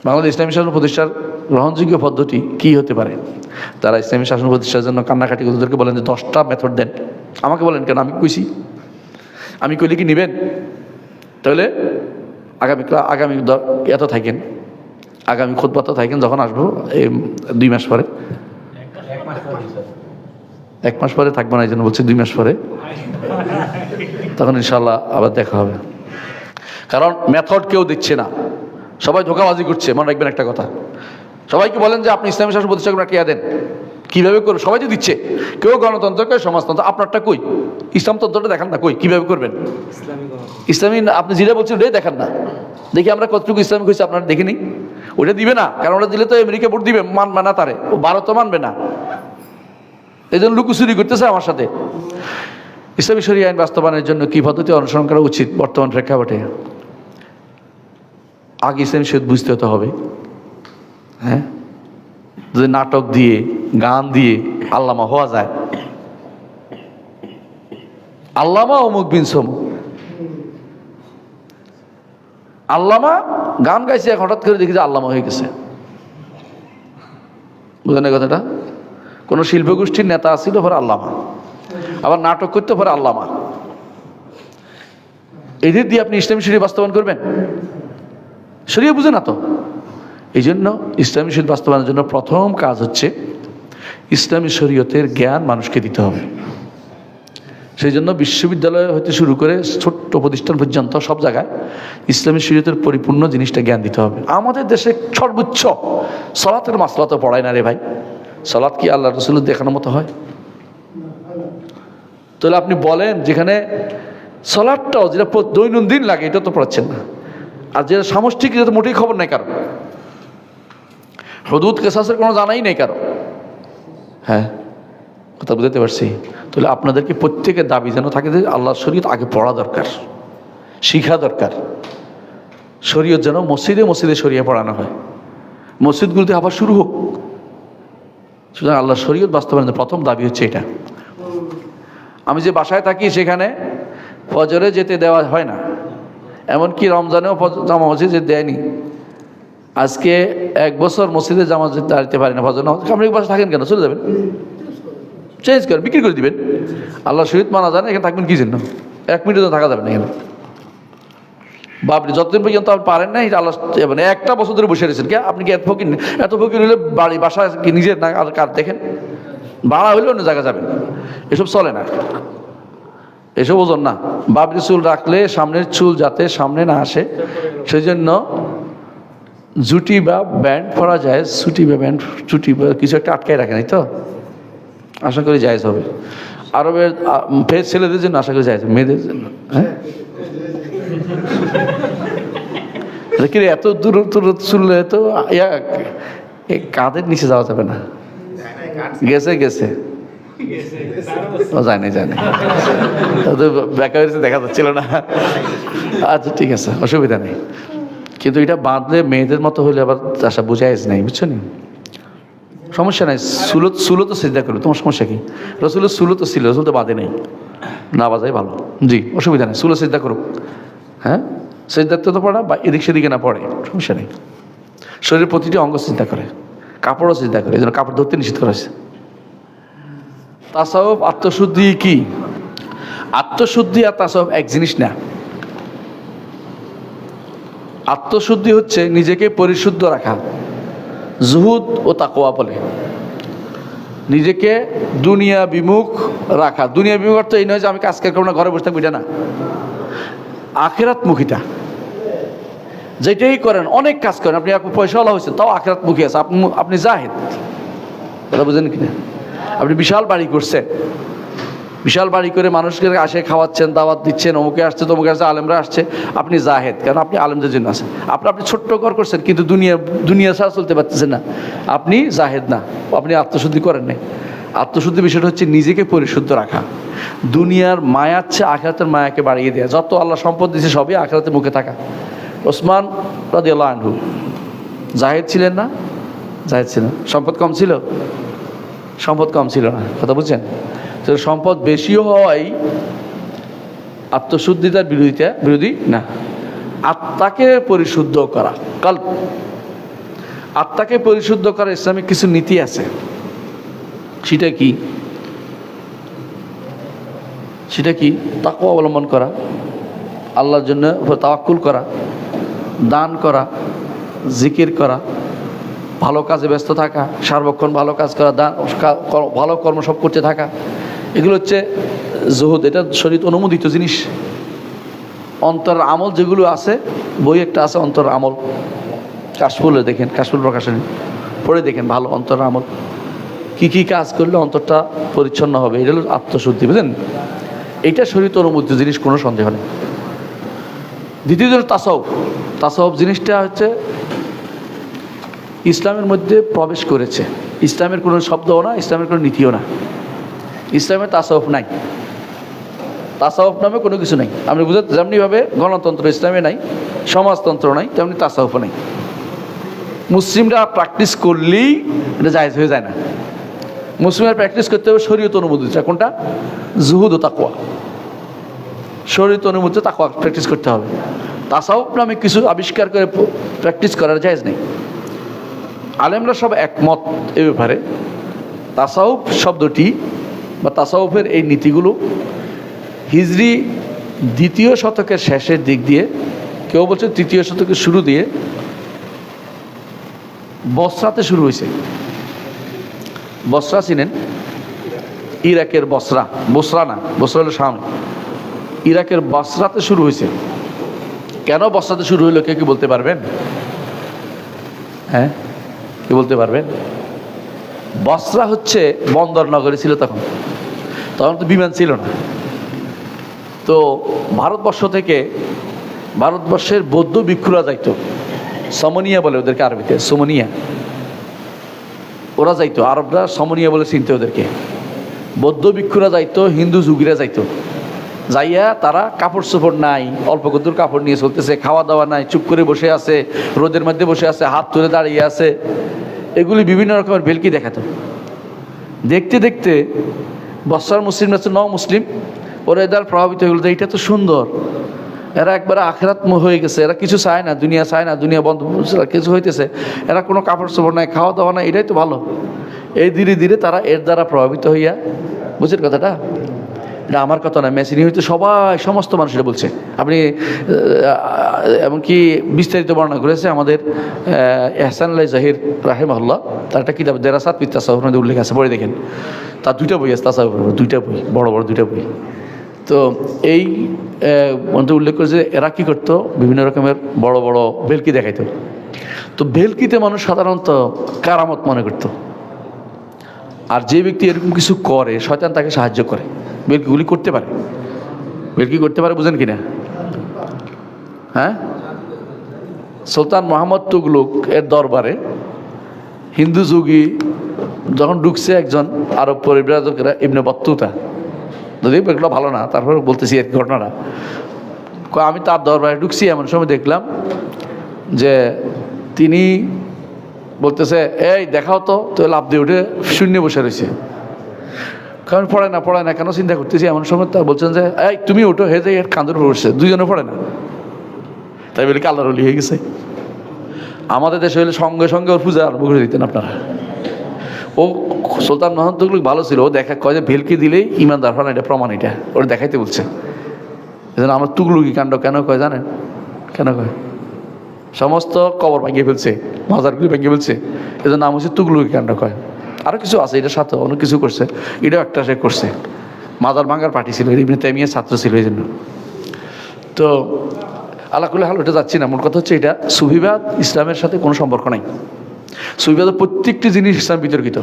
বাংলাদেশ ইসলামী শাসন প্রতিষ্ঠার গ্রহণযোগ্য পদ্ধতি কী হতে পারে? তারা ইসলামী শাসন প্রতিষ্ঠার জন্য কান্নাকাটি করে ওদেরকে বলেন যে 10টা মেথড দেন। আমাকে বলেন কেন? আমি কইছি, আমি কইলে কি নেবেন? তাহলে আগামী এত থাকেন, আগামী খুতবা তো থাকেন, যখন আসবো এই 2 মাস পরে, 1 মাস পরে থাকবো না, এই জন্য বলছি 2 মাস পরে, তখন ইনশাল্লাহ আবার দেখা হবে। কারণ মেথড কেউ দিচ্ছে না, সবাই ধোঁকাবাজি করছে। মনে রাখবেন একটা কথা, সবাইকে বলেন যে আপনি ইসলামী শাসন প্রতিষ্ঠা করে টিয়া দেন, কীভাবে করবেন? সবাই তো দিচ্ছে, কেউ গণতন্ত্র, কেউ সমাজতন্ত্র। আপনারটা কই? ইসলামতন্ত্রটা দেখান না, কই কীভাবে করবেন? ইসলামী আপনি যেটা বলছেন ওটাই দেখান না, দেখি আমরা কতটুকু ইসলামিক হয়েছে আপনারা দেখিনি। ওটা দিবে না, কারণ ওটা দিলে তো আমেরিকা ভোট দিবে, মানবে না তারে, ও ভারতও মানবে না। এই জন্য লুকোচুরি করতেছে আমার সাথে। ইসলামী শরিয়া আইন বাস্তবায়নের জন্য কী পদ্ধতি অনুসরণ করা উচিত বর্তমান প্রেক্ষাপটে? আগে ইসলামী শরীয়ত বুঝতে হতে হবে। হ্যাঁ, যদি নাটক দিয়ে, গান দিয়ে আল্লামা হওয়া যায়, আল্লামা অমুক বিন সমুক, আল্লামা গান গাইছে, হঠাৎ করে দেখি যে আল্লামা হয়ে গেছে। বুঝলেন এই কথাটা? কোনো শিল্পগোষ্ঠীর নেতা ছিল পরে আল্লামা, আবার নাটক করতে পারে আল্লামা। এদের দিয়ে আপনি ইসলামী শরীয়ত বাস্তবায়ন করবেন? শরীয়ত বুঝে না তো। এই জন্য ইসলামী শরীয়ত বাস্তবায়নের জন্য প্রথম কাজ হচ্ছে ইসলামী শরীয়তের জ্ঞান মানুষকে দিতে হবে। সেই জন্য বিশ্ববিদ্যালয় হতে শুরু করে ছোট্ট প্রতিষ্ঠান পর্যন্ত সব জায়গায় ইসলামী শরীয়তের পরিপূর্ণ জিনিসটা জ্ঞান দিতে হবে। আমাদের দেশে সর্বোচ্চ সালাতের মাসলা তো পড়ায় না রে ভাই। সালাত কি আল্লাহ রসুলের দেখানোর মতো হয়? তাহলে আপনি বলেন, যেখানে সালাতটাও যেটা দৈনন্দিন লাগে এটা তো পড়াচ্ছেন না, আর যেটা সামষ্টিক এটা তো মোটেই খবর নেই কারো, হুদুদ কেসাসের কোনো জানাই নেই কারো। হ্যাঁ, কথা বুঝতে পারছি। তাহলে আপনাদেরকে প্রত্যেকের দাবি যেন থাকে যে আল্লাহর শরীয়ত আগে পড়া দরকার, শিখা দরকার। শরীয়ত যেন মসজিদে মসজিদে শরিয়া পড়ানো হয়, মসজিদগুলোতে আবার শুরু হোক। সুতরাং আল্লাহর শরীয়ত বাস্তবায়নের প্রথম দাবি হচ্ছে এটা। আমি যে বাসায় থাকি সেখানে ফজরে যেতে দেওয়া হয় না, এমনকি রমজানেও জামা মসজিদ যেতে দেয়নি। আজকে 1 বছর মসজিদে জামা দাঁড়াতে পারি না ফজর। আপনি বাসা থাকেন কেন? চলে যাবেন, চেঞ্জ করেন, বিক্রি করে দিবেন। আল্লাহ শহীদ মানা যায় না, এখানে থাকবেন কি জন্য? 1 মিনিটও থাকা যাবে না এখানে। বাপরে, যতদিন পর্যন্ত আপনি পারেন না, এটা আল্লাহ মানে 1টা বছর ধরে বসে রয়েছেন। কে আপনি কি এত ফকির হলে বাড়ি বাসা কি নিজের না আর কার দেখেন? ভাড়া হলে অন্য জায়গায় যাবেন, এসব চলে না, এসব ওজন না। বাবরি চুল রাখলে সামনের চুল যাতে সামনে না আসে, সেই জন্য জুটি বা ব্যান্ড পরা যায়, ছুটি বা ব্যান্ড, চুটি বা কিছু একটা আটকায় রাখেন, এই তো আশা করি জায়েজ হবে। আরবের ফের ছেলেদের জন্য আশা করি জায়েজ, মেয়েদের জন্য হ্যাঁ। এত দূর চুললে তো কাঁধের নিচে যাওয়া যাবে না। গেছে জানি ব্যাকা দেখা যাচ্ছিল না। আচ্ছা ঠিক আছে, অসুবিধা নেই। কিন্তু এটা বাঁধলে মেয়েদের মতো হলে আবার আশা বুঝাইজ নাই, বুঝছো নি? সমস্যা নাই, সুলো তো সিদ্ধা করবে, তোমার সমস্যা কি? রসুলের সুলো তো ছিল, রসুল তো বাঁধে নেই, না বাজাই ভালো। জি, অসুবিধা নেই, সুলো সিদ্ধা করুক। হ্যাঁ, সিদ্ধার্থ তো পড়া বা এদিক সেদিকে না পড়ে, সমস্যা নেই। শরীরের প্রতিটি অঙ্গ চিন্তা করে, কাপড়ও চিন্তা করে, এই জন্য কাপড় ধরতে নিষেধ করা হয়েছে। তাসাউফ আত্মশুদ্ধি কি? আত্মশুদ্ধি আর তাসাউফ এক জিনিস না। আত্মশুদ্ধি হচ্ছে নিজেকে পরিশুদ্ধ রাখা, জুহুদ ও তাকওয়া বলে। নিজেকে দুনিয়া বিমুখ রাখা। দুনিয়া বিমুখ অর্থ এই নয় যে আমি কাজ করবো না, ঘরে বসে থাকবো, এটা না। আখিরাত মুখিতা, যেটাই করেন, অনেক কাজ করেন, আপনি পয়সাওয়ালা হয়েছেন তাও আখিরাত মুখী আছে, আপনি জাহেদ। কথা বুঝেন কিনা? আপনি বিশাল বাড়ি করছেন, বিশাল বাড়ি করে মানুষকে আসে খাওয়াচ্ছেন, দাওয়াত দিচ্ছেন, অমুকে আসছে তমুকে আসছে, আলেমরা আসছে, আপনি জাহেদ। কারণ আপনি আলেমদের জন্য আছেন। আপনি ছোট্ট ঘর করছেন কিন্তু দুনিয়া ছাড়া চলতে পারতেছেন না, আপনি জাহেদ না, আপনি আত্মশুদ্ধি করেন নাই। আত্মশুদ্ধি বিষয়টা হচ্ছে নিজেকে পরিশুদ্ধ রাখা, দুনিয়ার মায়ার চেয়ে আখিরাতের মায়াকে বাড়িয়ে দেওয়া। যত আল্লাহ সম্পদ দিয়েছে সবই আখিরাতের মুখে থাকা। ওসমান রাদিয়াল্লাহু আনহু জাহেদ ছিলেন না? জাহেদ ছিলেন। সম্পদ কম ছিল? সম্পদ কম ছিল না, কথা বুঝছেন? তো সম্পদ বেশিও হওয়াই আত্মশুদ্ধিতার বিরোধী না। আত্মাকে পরিশুদ্ধ করা, আত্মাকে পরিশুদ্ধ করার ইসলামিক কিছু নীতি আছে। সেটা কি? সেটা কি? তাকওয়া অবলম্বন করা, আল্লাহর জন্য তাওয়াক্কুল করা, দান করা, জিকির করা, ভালো কাজে ব্যস্ত থাকা, সার্বক্ষণ ভালো কাজ করা, দান ভালো কর্ম সব করতে থাকা, এগুলো হচ্ছে জুহুদ। এটা শরীয়ত অনুমোদিত জিনিস। অন্তরের আমল যেগুলো আছে, বই একটা আছে অন্তরের আমল, কাশফুলে দেখেন, কাশফুল প্রকাশনী পড়ে দেখেন, ভালো অন্তরের আমল কি কি কাজ করলে অন্তরটা পরিচ্ছন্ন হবে। এটা হলো আত্মশুদ্ধি, বুঝলেন? এইটা শরীয়ত অনুমোদিত জিনিস, কোনো সন্দেহ নেই। দ্বিতীয় তাসাউফ। তাসাউফ জিনিসটা হচ্ছে ইসলামের মধ্যে প্রবেশ করেছে। ইসলামের কোনো শব্দও না, ইসলামের কোনো নীতিও না। ইসলামের তাসাউফ নাই, তাসাউফ নামে কোনো কিছু নাই। আপনি বুঝতে, যেমনিভাবে গণতন্ত্র ইসলামে নাই, সমাজতন্ত্র নাই, তেমনি তাসাউফ নাই। মুসলিমরা প্র্যাকটিস করলেই এটা জায়েজ হয়ে যায় না। মুসলিমের প্র্যাকটিস করতে হবে শরীয়ত অনুমোদিত। কোনটা? জুহুদ ও তাকওয়া। শরীয়ত অনুমোদিত তাকওয়া প্র্যাকটিস করতে হবে। তাসাউফ নামে কিছু আবিষ্কার করে প্র্যাকটিস করার জায়েজ নেই। আলেমরা সব একমত এ ব্যাপারে। তাসাউফ শব্দটি বা তাসাউফের এই নীতিগুলো হিজরি 2য় শতকের শেষের দিক দিয়ে, কেউ বলছে 3য় শতকের শুরু দিয়ে বসরাতে শুরু হয়েছে। বসরা চিনেন? ইরাকের বসরা, বসরা না, বসরা হলো শাম। ইরাকের বসরাতে শুরু হয়েছে। কেন বসরাতে শুরু হইলো কে কি বলতে পারবেন? হ্যাঁ, কি বলতে পারবেন? বসরা হচ্ছে বন্দর নগরী ছিল তখন। তখন তো বিমান ছিল না। তো ভারতবর্ষ থেকে, ভারতবর্ষের বৌদ্ধ ভিক্ষুরা যাইতো, সমনিয়া বলে ওদেরকে আরবিতে, সমনিয়া। ওরা যাইতো, আরবরা সমনিয়া বলে চিনতে ওদেরকে। বৌদ্ধ ভিক্ষুরা যাইতো, হিন্দু যুগীরা যাইতো। যাইয়া তারা কাপড় চোপড় নাই, অল্প কদ্দুর কাপড় নিয়ে চলতেছে, খাওয়া দাওয়া নাই, চুপ করে বসে আছে, রোদের মধ্যে বসে আছে, হাত তুলে দাঁড়িয়ে আছে। এগুলি বিভিন্ন রকমের ভেলকি দেখাতো। দেখতে দেখতে বসরার মুসলিম আছে, মুসলিম, ওরা এদের প্রভাবিত হয়ে গেল যে এইটা তো সুন্দর। এরা একবারে আখেরাত হয়ে গেছে, এরা কিছু চায় না, দুনিয়া চায় না, দুনিয়া বন্ধ কিছু হইতেছে, এরা কোনো কাপড় চোপড় নাই, খাওয়া দাওয়া নাই, এটাই তো ভালো। এই ধীরে ধীরে তারা এর দ্বারা প্রভাবিত হইয়া, বুঝছেন কথাটা? এটা আমার কথা না, মেসিনি হইতে সবাই, সমস্ত মানুষ এটা বলছে। আপনি এমনকি বিস্তারিত বর্ণনা করেছে আমাদের এহসান আলাই জাহির রাহিমাহুল্লাহ, তার একটা কিতাব দেরাসাত ফি তাসাউফ উল্লেখ আছে, পড়ে দেখেন। তার 2টা বই আছে তাসাউফের, 2টা বই, বড় বড় 2টা বই। তো এই মধ্যে উল্লেখ করেছে এরা কী করতো, বিভিন্ন রকমের বড় বড় ভেলকি দেখাইতো। তো ভেলকিতে মানুষ সাধারণত কারামত মনে করতো। আর যে ব্যক্তি এরকম কিছু করে, শয়তান তাকে সাহায্য করে। ভেলকিগুলি করতে পারে, ভেলকি করতে পারে, বুঝেন কিনা? হ্যাঁ, সুলতান মোহাম্মদ তুগলক এর দরবারে হিন্দু যোগী যখন ঢুকছে একজন আরব পরিব্রাজকেরা, ইবনে বত্তুতা, যদিও এগুলো ভালো না, তারপরে বলতেছি এক ঘটনাটা। আমি তার দরবারে ঢুকছি, এমন সময় দেখলাম যে তিনি বলতেছে, এই দেখাও তো, তো লাভ দিয়ে উঠে শূন্য বসে রয়েছে। কারণ পড়ে না কেন চিন্তা করতেছি, এমন সময় তা বলছেন যে এই তুমি উঠো, হে যে এর কাঁদর পড়ছে, দুজনে পড়ে না। তাই বলে কি আল্লাহর ওলি হয়ে গেছে? আমাদের দেশে হলে সঙ্গে সঙ্গে ওর পূজা আরম্ভ করে দিতেন আপনারা। ও সুলতান মোহাম্মদ তুগলক ভালো ছিল, ও দেখা কয় যে ভেলকি দিলেই ইমানদার হয় না, এটা প্রমাণ, এটা ওর দেখাইতে বলছে। এজন্য আমার তুগলকি কাণ্ড কেন কয় জানেন? কেন কয়? সমস্ত কবর ভাঙিয়ে ফেলছে, মাজারগুলি ভেঙে ফেলছে, এজন্য নাম হচ্ছে তুগলকি কাণ্ড কয়। আরও কিছু আছে এটার সাথে, অনেক কিছু করছে, এটাও একটা সে করছে। মাজার ভাঙার পার্টি ছিল, ইবনে তাইমিয়ার ছাত্র ছিল এই জন্য। তো আল্লাহ হাল ওটা যাচ্ছি না, মোট কথা হচ্ছে এটা সুফিবাদ ইসলামের সাথে কোনো সম্পর্ক নাই। সুফিবাদের প্রত্যেকটি জিনিস ইসলাম বিতর্কিত।